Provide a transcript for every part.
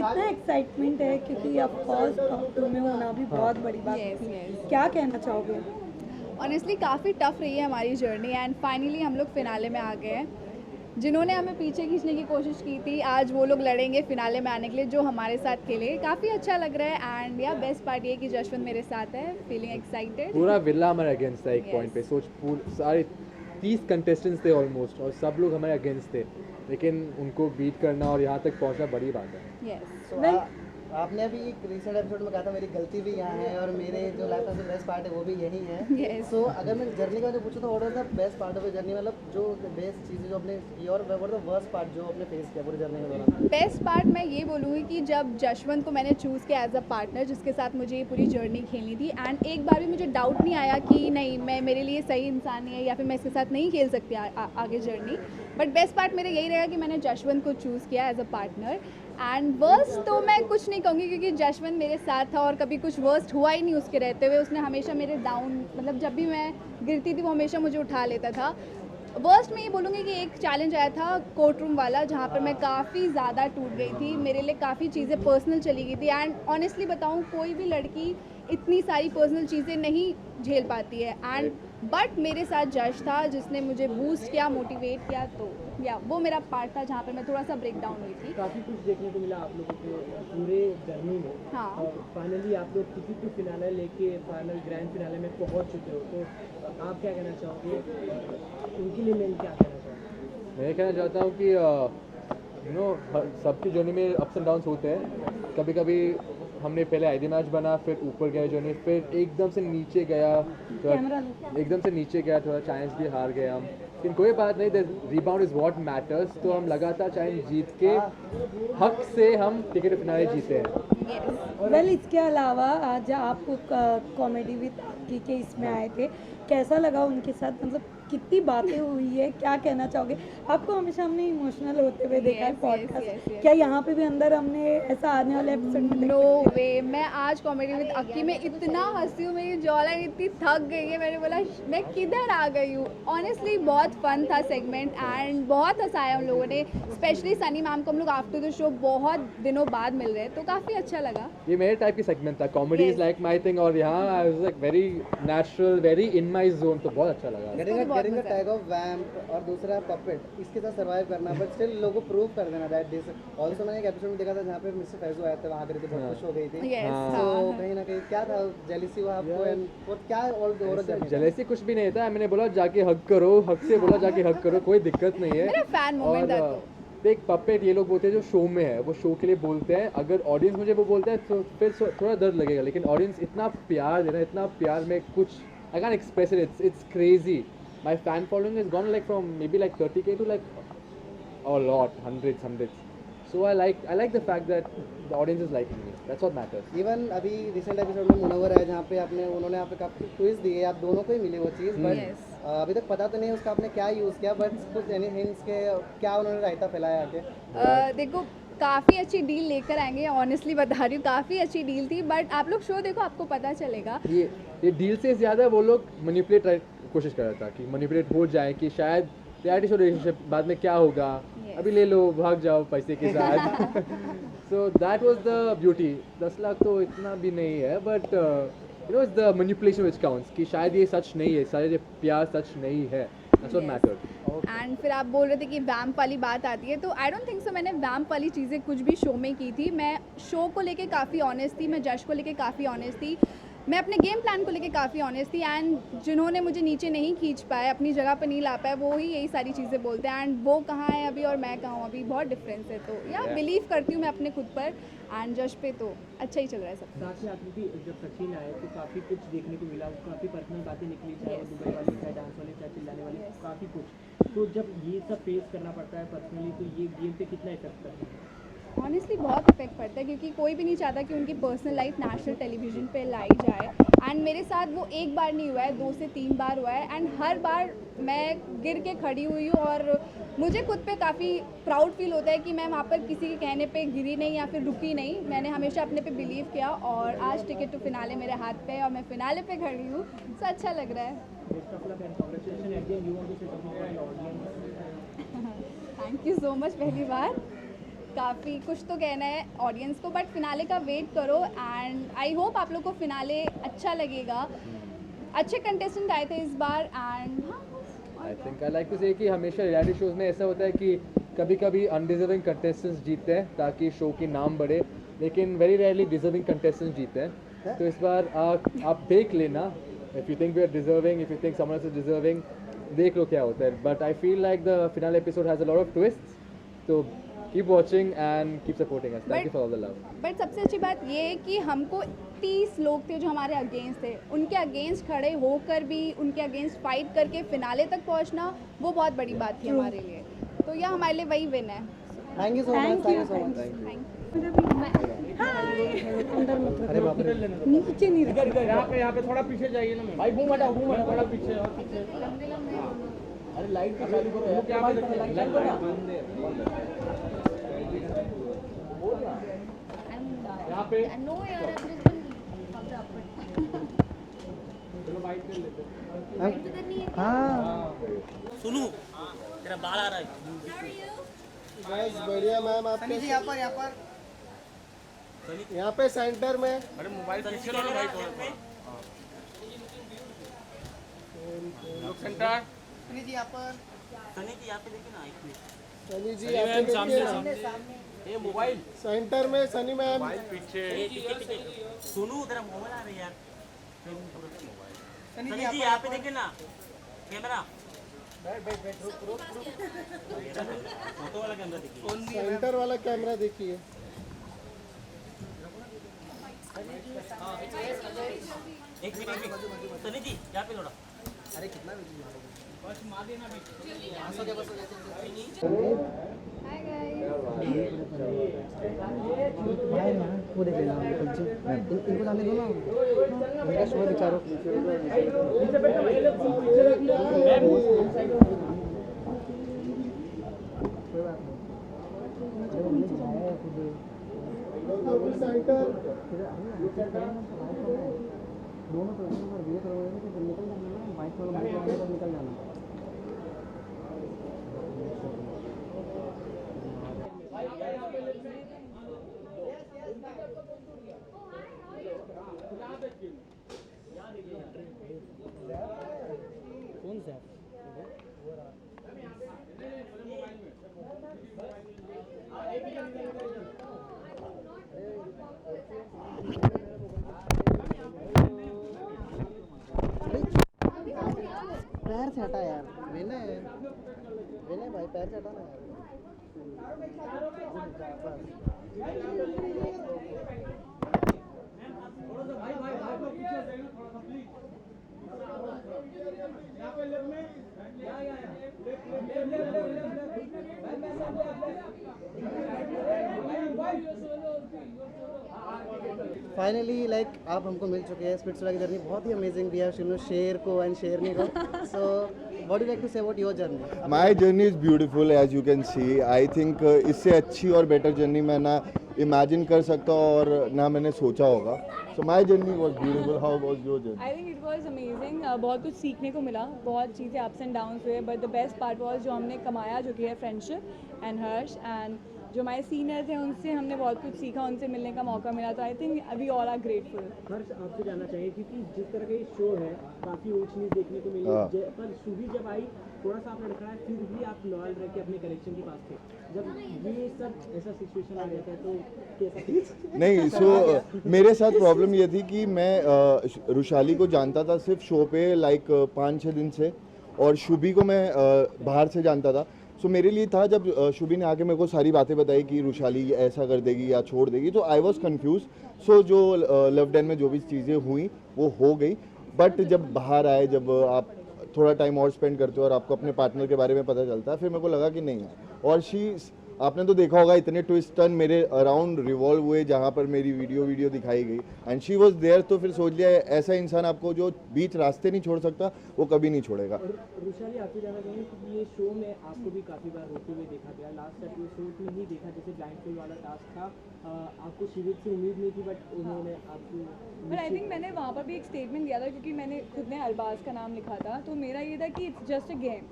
कितना एक्साइटमेंट है, क्योंकि ऑफ कोर्स टॉप 2 में होना भी बहुत बड़ी बात Yes, थी। yes. क्या कहना चाहोगे? ऑनेस्टली काफ़ी टफ रही है हमारी जर्नी एंड फाइनली हम लोग फिनाले में आ गए हैं। जिन्होंने हमें पीछे खींचने की कोशिश की थी, आज वो लोग लड़ेंगे फिनाले में आने के लिए, जो हमारे साथ खेले। काफ़ी अच्छा लग रहा है एंड या बेस्ट पार्ट ये कि जशवंत मेरे साथ है, फीलिंग एक्साइटेड। पूरा विला हमारे अगेंस्ट था एक Yes. पॉइंट पे। सारे 30 कंटेस्टेंट्स थे ऑलमोस्ट, और सब लोग हमारे अगेंस्ट थे, लेकिन उनको बीट करना और यहाँ तक पहुँचना बड़ी बात है। यस। Well, आपने अभी एक रिसेंट एपिसोड में कहा था मेरी गलती भी यहाँ है और मेरे जो लाइफ का बेस्ट पार्ट है वो भी यही है। Yes. सो अगर मैं जर्नी का जो पूछूँ तो what was the best part of the journey, मतलब जो बेस्ट चीज़ें जो आपने की और what was the worst part जो आपने फेस किया पूरी जर्नी के दौरान? बेस्ट पार्ट मैं ये बोलूँगी कि जब जशवंत को मैंने चूज़ किया एज अ पार्टनर जिसके साथ मुझे ये पूरी जर्नी खेलनी थी, एंड एक बार भी मुझे डाउट नहीं आया कि नहीं मैं मेरे लिए सही इंसान नहीं है या फिर मैं इसके साथ नहीं खेल सकती आगे जर्नी। बट बेस्ट पार्ट मेरा यही रहेगा कि मैंने जशवंत को चूज़ किया as a partner. And worst तो मैं कुछ नहीं कहूँगी क्योंकि जशवंत मेरे साथ था और कभी कुछ वर्स्ट हुआ ही नहीं उसके रहते हुए। उसने हमेशा मेरे डाउन, मतलब जब भी मैं गिरती थी वो हमेशा मुझे उठा लेता था। वर्स्ट मैं ये बोलूँगी कि एक चैलेंज आया था कोर्ट रूम वाला, जहाँ पर मैं काफ़ी ज़्यादा टूट गई थी, मेरे लिए काफ़ी चीज़ें पर्सनल चली गई थी। एंड ऑनेस्टली बताऊँ, कोई भी लड़की इतनी सारी पर्सनल चीज़ें नहीं झेल पाती है। एंड बट मेरे साथ जज था जिसने मुझे बूस्ट किया, मोटिवेट किया, तो या वो मेरा पार्ट था जहाँ पर मैं थोड़ा सा ब्रेक डाउन हुई थी। काफ़ी कुछ देखने को मिला आप लोगों को पूरे जर्नी में। हाँ। और फाइनली आप लोग टिकट टू फिनाले लेके फाइनल ग्रैंड फिनाले में पहुंच चुके हो, तो आप क्या कहना चाहोगे? उनके लिए मैं क्या कहना चाहूँगा? मैं कहना चाहता हूँ कि सबकी जर्नी में अप्स एंड डाउन्स होते हैं। कभी कभी हमने पहले आईडी मैच बना, फिर ऊपर गए जर्नी, फिर एकदम से नीचे गया, कैमरा लो। एकदम से नीचे गया, थोड़ा चैलेंज भी हार गए हम, लेकिन कोई बात नहीं, रिबाउंड इज व्हाट मैटर्स। तो हम लगातार चैलेंज जीत के हक से हम टिकट फिनाले जीते हैं। वेल, इसके अलावा आज आप कॉमेडी विद आकी के इसमें आए थे, कैसा लगा उनके साथ? मतलब कितनी बातें हुई है, क्या कहना चाहोगे? आपको हमेशा हमने इमोशनल होते हुए देखा है Yes, yes, podcast, yes, yes. क्या यहाँ पे भी अंदर हमने ऐसा आने वाले एपिसोड में नो वे, मैं आज कॉमेडी विद अक्की में इतना हंसी हूँ, मेरी जॉलाइन इतनी थक गई है, मैंने बोला मैं किधर आ गई हूँ। ऑनेस्टली बहुत फन था सेगमेंट एंड बहुत हंसाया हम लोगों ने, स्पेशली सनी मैम को हम लोग आफ्टर द शो बहुत दिनों बाद मिल रहे हैं, तो काफ़ी अच्छा लगा। ये मेरे टाइप की सेगमेंट था, comedy is Yes. Like my thing, और यहाँ I was like very natural, very in my zone, तो बहुत अच्छा लगा। गेटिंग अ टैग ऑफ वैम्प और दूसरा पपेट, इसके साथ सर्वाइव करना, बट स्टिल लोगों को प्रूव कर देना दैट दिस। ऑल्सो मैंने एक एपिसोड में देखा था जहाँ पे मिस्टर फैजू आया था, वहाँ करके बहुत खुश हो गई थी। Yes, हाँ। तो हाँ। कहीं ना कहीं क्या था, जेलिसी हुआ आपको एंड और क्या और जर्नी? जलेसी कुछ भी नहीं था, मैंने बोला जाके हक करो, हक से बोला जाके हक करो, कोई दिक्कत नहीं है। मेरा fan moment था तो। देख पपेट ये लोग बोलते हैं जो शो में है, वो शो के लिए बोलते हैं, अगर ऑडियंस मुझे वो बोलता है तो फिर थोड़ा दर्द लगेगा, लेकिन ऑडियंस इतना प्यार दे रहा है, इतना प्यार में कुछ I can express it, it's crazy. My fan following is gone like from may be like 30K to like a lot, hundreds. So I like the fact that the audience is liking me. That's what matters. Even अभी recent episode में मुनव्वर है जहाँ पे उन्होंने आप पे काफी twist दिए, आप दोनों को ही मिली वो चीज़, बट Yes. अभी तक पता तो नहीं उसका आपने क्या यूज़ किया, बट कुछ एनी हिंट्स के क्या उन्होंने रायता फैलाया आके? देखो काफ़ी अच्छी डील लेकर आएंगे, ऑनेस्टली बता रही हूँ, काफ़ी अच्छी डील थी, बट आप लोग शो देखो आपको पता चलेगा। ये डील से ज़्यादा वो लोग मैनिपुलेट कोशिश कर रहा था कि मैनिपुलेट हो जाए, कि शायद रियलिटी शो रिलेशनशिप बाद में क्या होगा, Yes. अभी ले लो भाग जाओ पैसे के साथ। So that was the beauty. 10 lakh तो इतना भी नहीं है, but you know it's the manipulation which counts, कि शायद ये सच नहीं है, शायद ये प्यार सच नहीं है। That's what Yes. Matters. And फिर आप बोल रहे थे कि वैम्प वाली बात आती है, तो आई डोंट थिंक सो मैंने वैम्प वाली चीज़ें कुछ भी शो में की थी। मैं शो को लेके काफ़ी ऑनेस्ट थी, मैं जज को लेके काफ़ी ऑनेस्ट थी, मैं अपने गेम प्लान को लेके काफ़ी ऑनेस्ट थी। एंड जिन्होंने मुझे नीचे नहीं खींच पाए, अपनी जगह पर नहीं ला पाए, वो ही यही सारी चीज़ें बोलते हैं, एंड वो कहाँ है अभी और मैं कहाँ हूँ अभी, बहुत डिफरेंस है। तो या बिलीव करती हूँ मैं अपने खुद पर, एंड जज पे तो अच्छा ही चल रहा है सब। साथ ही आकृति, जब सचिन आए तो काफ़ी कुछ देखने को मिला, काफ़ी पर्सनल बातें निकली, चाहे वो दुबई वाली, चाहे डांस वाली, चाहे चिल्लाने वाली, काफ़ी कुछ। तो जब ये सब फेस करना पड़ता है पर्सनली, तो ये गेम पे कितना इफेक्ट करता है? ऑनेस्टली बहुत इफेक्ट पड़ता है, क्योंकि कोई भी नहीं चाहता कि उनकी पर्सनल लाइफ नेशनल टेलीविज़न पे लाई जाए। एंड मेरे साथ वो एक बार नहीं हुआ है, 2 से 3 बार हुआ है, एंड हर बार मैं गिर के खड़ी हुई हूँ, और मुझे खुद पे काफ़ी प्राउड फील होता है कि मैं वहाँ पर किसी के कहने पे गिरी नहीं या फिर रुकी नहीं, मैंने हमेशा अपने पे बिलीव किया, और आज टिकट टू फिनाले मेरे हाथ पे है और मैं फिनाले पे खड़ी हूँ, तो अच्छा लग रहा है। Best of luck and congratulation again, you want to say something for the audience? Thank you so much. पहली बार काफ़ी कुछ तो कहना है ऑडियंस को, बट फिनाले का वेट करो एंड आई होप आप लोग को फिनाले अच्छा लगेगा। अच्छे कंटेस्टेंट आए थे इस बार एंड हाँ I think I like to say कि हमेशा रियलिटी शोज़ में ऐसा होता है कि कभी कभी अनडिजर्विंग कंटेस्टेंट्स जीतते हैं ताकि शो की नाम बढ़े, लेकिन वेरी रेयरली डिजर्विंग कंटेस्टेंट्स जीतते हैं। तो इस बार आप देख लेना, if you think we are deserving, if you think someone else is deserving, देख लो क्या होता है। But I feel like the finale episode has a lot of twists, तो keep watching and keep supporting us. Thank you for all the love. But सबसे अच्छी बात ये है कि हमको 30 लोग थे जो हमारे अगेंस्ट थे, उनके अगेंस्ट खड़े होकर भी उनके अगेंस्ट फाइट करके फिनाले तक पहुंचना वो बहुत बड़ी बात थी हमारे लिए। तो यह हमारे लिए वही विन है। Thank you so much, Thank thank you, you so much. Thank अंदर मत अरे बाप रे, नीचे नहीं रखो। यहाँ पे थोड़ा पीछे जाइए ना भाई, घूम हटाओ थोड़ा पीछे और पीछे। अरे लाइट पे चालू करो यार, क्या बात है यहाँ पे। चलो बाइक कर लेते हैं। हाँ सुनू तेरा बाल आ रहा है। बस बढ़िया मैम, आपके यहाँ पे सेंटर में अरे मोबाइल पीछे लो ना भाई थोड़ा सा। लोग सेंटर सनी जी यहाँ पे देखिए ना, एक मिनट। सनी जी यहाँ पे देखिए ना, ये मोबाइल सेंटर में सनी मैम। पीछे सुनू तेरा मोबाइल आ रहा है यार। सनी जी यहाँ पे देखिए ना, कैमरा फोटो वाला कैमरा देखिए। सेंटर वाला कैमरा देखिए। एक मिनट सनी जी यहाँ पे थोड़ा। Hi guys. वो देख लेना इनको जाने दो ना, मेरा शो बेचारो। सेंटर दोनों तरफ ये करोगे ना तो निकल जाना ना, बाइक वाला निकल जाना। कौन सा पैर से हटा यार, विनय भाई पैर से हटा ना फाइनली लाइक आप हमको मिल चुके हैं। स्पिट्सविला की जर्नी बहुत ही अमेजिंग भी है, शिनू शेर को एंड शेरनी को। So what do like to say about your journey? My journey is beautiful as you can see. I think इससे अच्छी और बेटर जर्नी मैं ना इमेजिन कर सकता हूँ और ना मैंने सोचा होगा. So my journey was beautiful. How was your journey? I think it was amazing. बहुत कुछ सीखने को मिला, बहुत चीज़ें अप्स एंड डाउन्स हुए, but the best part was जो हमने कमाया, जो कि है फ्रेंडशिप एंड हर्ष, एंड जो हमारे सीनियर थे उनसे हमने बहुत कुछ सीखा, उनसे मिलने का मौका मिला। तो I think we all are grateful. Harsh आपसे जानना चाहिए क्योंकि जिस तरह का ये शो है काफ़ी ऊंच नीच देखने को मिली, हाँ। पर सुबी जब आई थोड़ा सा आप लड़खड़ाए, फिर भी आप लॉयल रह के अपने करेक्शन के पास थे। जब ये सब ऐसा सिचुएशन आ जाता है तो कैसा? नहीं, सो मेरे साथ प्रॉब्लम ये थी कि मैं रुशाली को जानता था सिर्फ शो पे लाइक 5-6 दिन से, और शुभी को मैं बाहर से जानता था। सो मेरे लिए था जब शुभी ने आके मेरे को सारी बातें बताई कि रुशाली ऐसा कर देगी या छोड़ देगी, तो आई वॉज कन्फ्यूज। सो जो लव डैन में जो भी चीज़ें हुई वो हो गई, बट जब बाहर आए, जब आप थोड़ा टाइम और स्पेंड करते हो और आपको अपने पार्टनर के बारे में पता चलता है, फिर मेरे को लगा कि नहीं है। और आपने तो देखा होगा इतने ट्विस्ट टर्न मेरे अराउंड रिवॉल्व हुए जहाँ पर मेरी वीडियो दिखाई गई, एंड शी वॉज देयर। तो फिर सोच लिया ऐसा इंसान आपको जो बीच रास्ते नहीं छोड़ सकता वो कभी नहीं छोड़ेगा। रुशाली आपसे जानना चाहेंगे कि ये शो में आपको भी काफ़ी बार रोते हुए देखा गया, लास्ट एपिसोड में ही देखा, जैसे ब्लाइंडफोल्ड वाला टास्क था, आपको शिविर से उम्मीद नहीं थी बट उन्होंने आपको। बट आई थिंक मैंने वहाँ पर भी एक स्टेटमेंट दिया था, क्योंकि मैंने खुद ने अरबाज का नाम लिखा था, तो मेरा ये था कि it's just a game,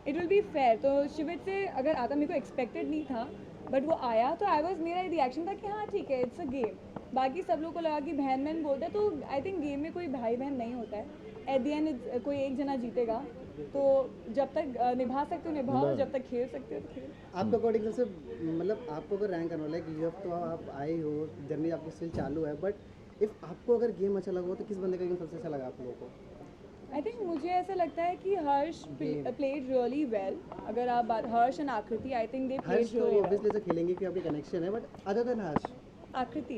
it will be fair. तो शिविर से अगर आता, मेरे को एक्सपेक्टेड नहीं था, बट वो आया तो मेरा रिएक्शन था कि हाँ ठीक है, इट्स अ गेम। बाकी सब लोग को लगा कि बहन बहन बोलते हैं, तो आई थिंक गेम में कोई भाई बहन नहीं होता है। एट दी एंड कोई एक जना जीतेगा, तो जब तक निभा सकते हो निभाओ, जब तक खेल सकते हो तो खेल। आपके अकॉर्डिंग से मतलब आपको अगर रैंक करना है कि अब तो आप आए हो, जर्नी आपकी स्टिल चालू है, बट इफ आपको अगर गेम अच्छा लगा हो तो किस बंदे का गेम सबसे अच्छा लगा आप लोगों को? आई थिंक मुझे ऐसा लगता है कि हर्ष प्लेड रियली वेल। अगर आप बात हर्ष एंड आकृति, I think they Harsh played तो रियली वेल। ऑब्वियसली से खेलेंगे कि आपकी कनेक्शन है, बट अदर देन हर्ष आकृति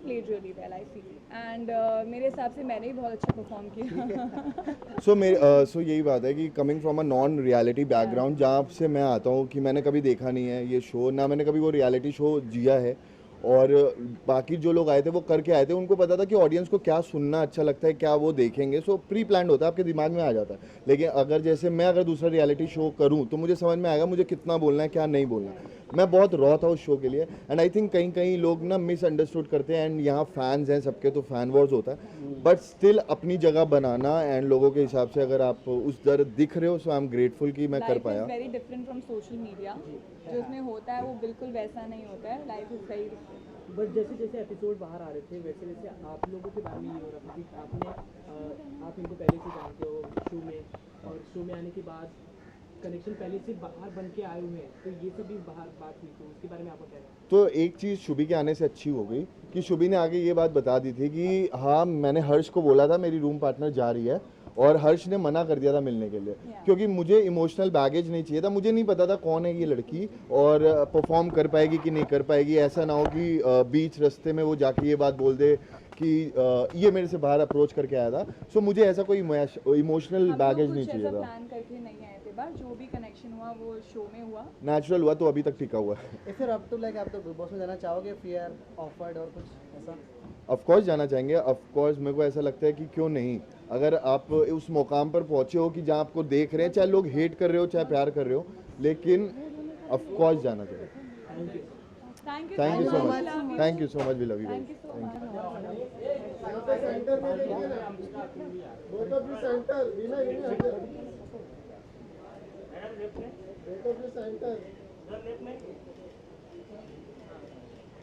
played really well I feel, and मेरे हिसाब से मैंने भी बहुत अच्छा परफॉर्म किया। सो यही बात है कि coming from a non reality background, जहाँ से मैं आता हूँ कि मैंने कभी देखा नहीं है ये शो, ना मैंने कभी वो रियलिटी शो जिया है, और बाकी जो लोग आए थे वो करके आए थे, उनको पता था कि ऑडियंस को क्या सुनना अच्छा लगता है, क्या वो देखेंगे। सो प्री प्लान्ड होता है, आपके दिमाग में आ जाता है। लेकिन अगर जैसे मैं अगर दूसरा रियलिटी शो करूं तो मुझे समझ में आएगा मुझे कितना बोलना है, क्या नहीं बोलना है। मैं बहुत रॉ था उस शो के लिए, एंड आई थिंक कहीं कहीं लोग ना मिसअंडरस्टूड करते हैं, एंड यहाँ फैंस हैं सबके, तो फैन वॉर्स होता है, बट स्टिल अपनी जगह बनाना एंड लोगों के हिसाब से अगर आप उस दर दिख रहे हो, सो आई एम ग्रेटफुल कि मैं कर पाया। Very different from social media, जो उसमें होता है वो बिल्कुल वैसा नहीं होता है। Life is very different. But जैसे जैसे एपिसोड बाहर आ रहे थे वैसे वैसे आप लोगों के बारे में ये हो रहा था कि आप इनको पहले से जानते हो शो में, और शो में आने के बाद कनेक्शन पहले से बाहर बन के आए हुए हैं, तो ये सब भी बाहर बात हुई, तो उसके बारे में आपको क्या है? तो एक चीज़ शुभी के आने से अच्छी हो गई कि शुभी ने आगे ये बात बता दी थी कि हाँ, मैंने हर्ष को बोला था मेरी रूम पार्टनर जा रही है, और हर्ष ने मना कर दिया था मिलने के लिए, क्योंकि मुझे इमोशनल बैगेज नहीं चाहिए था। मुझे नहीं पता था कौन है ये लड़की और परफॉर्म कर पाएगी कि नहीं कर पाएगी। ऐसा ना हो कि बीच रास्ते में वो जाके ये बात बोल दे कि ये मेरे से बाहर अप्रोच करके आया था। सो मुझे ऐसा कोई इमोशनल बैगेज नहीं चाहिए था। प्लान करके नहीं आए थे बाहर, जो भी कनेक्शन हुआ वो शो में हुआ, नेचुरल हुआ, तो अभी तक टिका हुआ है। If you up to like आप तो बिग बॉस में जाना चाहोगे, फियर ऑफर्ड और कुछ ऐसा? ऑफ कोर्स जाना चाहेंगे। ऑफ कोर्स मेरे को ऐसा लगता है कि क्यों नहीं, अगर आप उस मुकाम पर पहुंचे हो कि जहां आपको देख रहे हैं, चाहे लोग हेट कर रहे हो चाहे प्यार कर रहे हो, लेकिन ऑफ कोर्स जाना चाहिए। Thank you so much, thank you so much, we love you. Thank you so much. यहाँ पे सेंटर में देखिए ना, बोथ ऑफ यू सेंटर, बिना ये नहीं हटे, बोथ ऑफ यू सेंटर,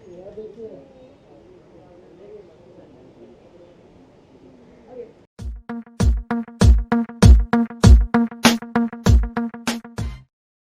यहाँ देखिए।